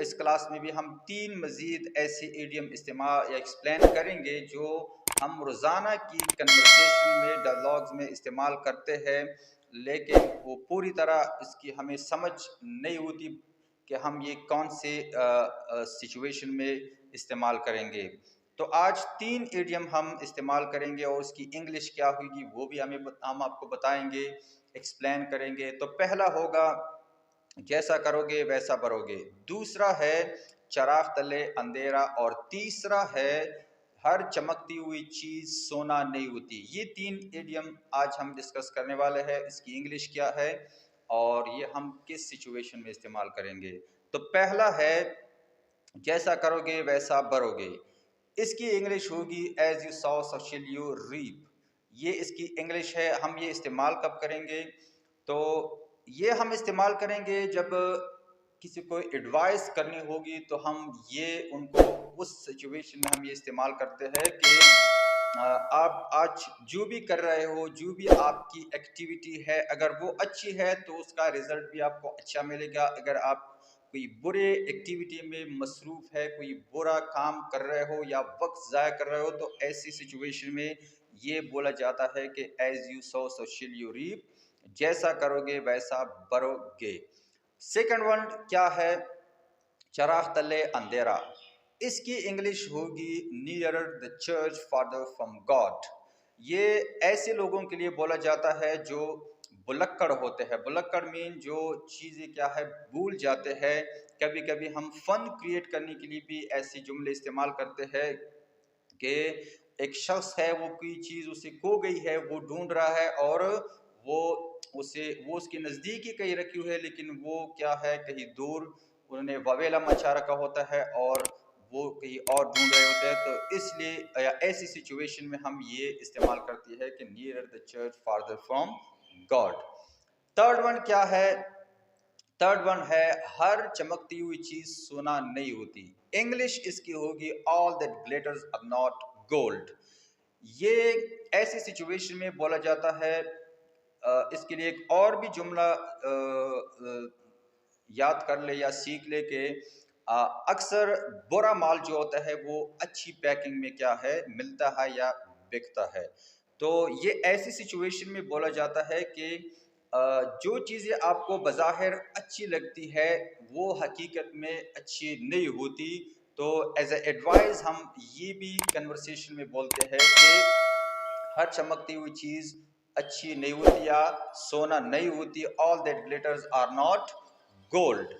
इस क्लास में भी हम 3 मज़ीद ऐसे इडियम इस्तेमाल या एक्सप्लेन करेंगे जो हम रोज़ाना की कन्वर्सेशन में, डायलॉग्स में इस्तेमाल करते हैं, लेकिन वो पूरी तरह इसकी हमें समझ नहीं होती कि हम ये कौन से सिचुएशन में इस्तेमाल करेंगे। तो आज 3 इडियम हम इस्तेमाल करेंगे और उसकी इंग्लिश क्या होगी वो भी हम आपको बताएंगे, एक्सप्लेन करेंगे। तो पहला होगा जैसा करोगे वैसा भरोगे, दूसरा है चराग तले अंधेरा और तीसरा है हर चमकती हुई चीज सोना नहीं होती। ये 3 इडियम आज हम डिस्कस करने वाले हैं। इसकी इंग्लिश क्या है और ये हम किस सिचुएशन में इस्तेमाल करेंगे। तो पहला है जैसा करोगे वैसा भरोगे। इसकी इंग्लिश होगी एज यू सॉ सो शिल यू रीप। ये इसकी इंग्लिश है। हम ये इस्तेमाल कब करेंगे? तो ये हम इस्तेमाल करेंगे जब किसी को एडवाइस करनी होगी, तो हम ये उनको उस सिचुएशन में हम ये इस्तेमाल करते हैं कि आप आज जो भी कर रहे हो, जो भी आपकी एक्टिविटी है, अगर वो अच्छी है तो उसका रिजल्ट भी आपको अच्छा मिलेगा। अगर आप कोई बुरे एक्टिविटी में मसरूफ है, कोई बुरा काम कर रहे हो या वक्त ज़ाया कर रहे हो, तो ऐसी सिचुएशन में ये बोला जाता है कि एज यू सो सो शिल यू रीप। जैसा करोगे वैसा भरोगे। सेकंड वन क्या है? चराग तले अंधेरा। इसकी इंग्लिश होगी nearer the church father from God. ये ऐसे लोगों के लिए बोला जाता है जो बुलक्कड़ होते हैं। बुलक्कड़ मीन जो चीज़ें क्या है भूल जाते हैं। कभी कभी हम फन क्रिएट करने के लिए भी ऐसे जुमले इस्तेमाल करते हैं कि एक शख्स है, वो कोई चीज़ उसे खो गई है, वो ढूंढ रहा है और वो वो उसके नज़दीक ही कहीं रखी हुई है, लेकिन वो क्या है कहीं दूर, उन्होंने ववेला मचा रखा होता है और वो कहीं और ढूंढ रहे होते हैं। तो इसलिए या ऐसी सिचुएशन में हम ये इस्तेमाल करती है कि near the church father from God. Third one क्या है? थर्ड वन है हर चमकती हुई चीज सोना नहीं होती। इंग्लिश इसकी होगी all that glitters are not gold. ये ऐसी सिचुएशन में बोला जाता है। इसके लिए एक और भी जुमला याद कर ले या सीख ले कि अक्सर बुरा माल जो होता है वो अच्छी पैकिंग में क्या है मिलता है या बिकता है। तो ये ऐसी सिचुएशन में बोला जाता है कि जो चीज़ें आपको बज़ाहिर अच्छी लगती है वो हकीकत में अच्छी नहीं होती। तो एज ए एडवाइस हम ये भी कन्वर्सेशन में बोलते हैं कि हर चमकती हुई चीज़ अच्छी नहीं होती या सोना नहीं होती। All that glitters are not gold.